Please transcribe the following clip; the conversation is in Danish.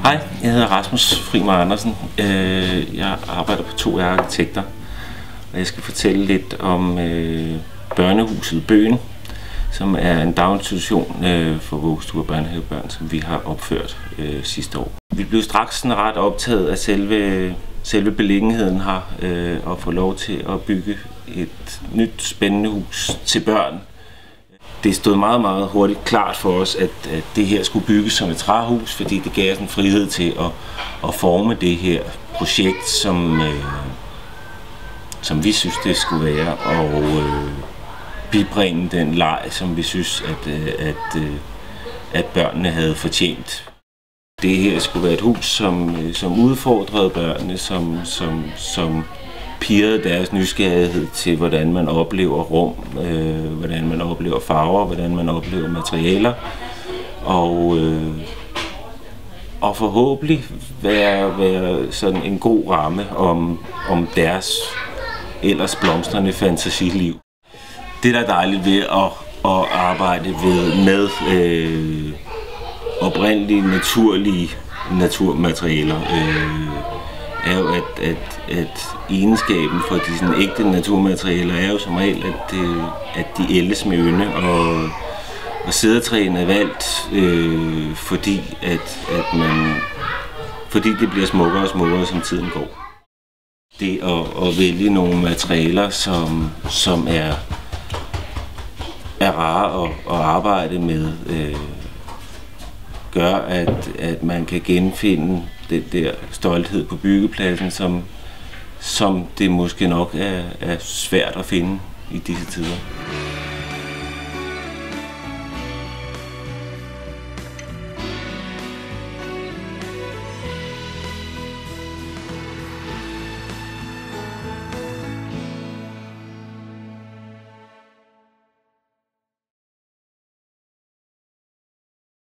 Hej, jeg hedder Rasmus Frimar Andersen. Jeg arbejder på 2R Arkitekter, og jeg skal fortælle lidt om børnehuset Bøgen, som er en daginstitution for vuggestue- og børnehavebørn, som vi har opført sidste år. Vi blev straks ret optaget af selve beliggenheden her, og få lov til at bygge et nyt spændende hus til børn. Det stod meget hurtigt klart for os, at det her skulle bygges som et træhus, fordi det gav os en frihed til at forme det her projekt, som vi synes det skulle være, og bibringe den leg, som vi synes, at børnene havde fortjent. Det her skulle være et hus, som udfordrede børnene, som pirrede deres nysgerrighed til, hvordan man oplever rum, hvordan man oplever farver, hvordan man oplever materialer, og forhåbentlig være sådan en god ramme om deres ellers blomstrende fantasiliv. Det, der er dejligt ved at arbejde med oprindelige, naturlige naturmaterialer, er jo, at egenskaben for de sådan ægte naturmaterialer er jo som regel, at de ældes med ynde, og cedertræerne er valgt, fordi det bliver smukkere og smukkere, som tiden går. Det at vælge nogle materialer, som er rare at arbejde med, gør, at man kan genfinde den der stolthed på byggepladsen, som det måske nok er svært at finde i disse tider.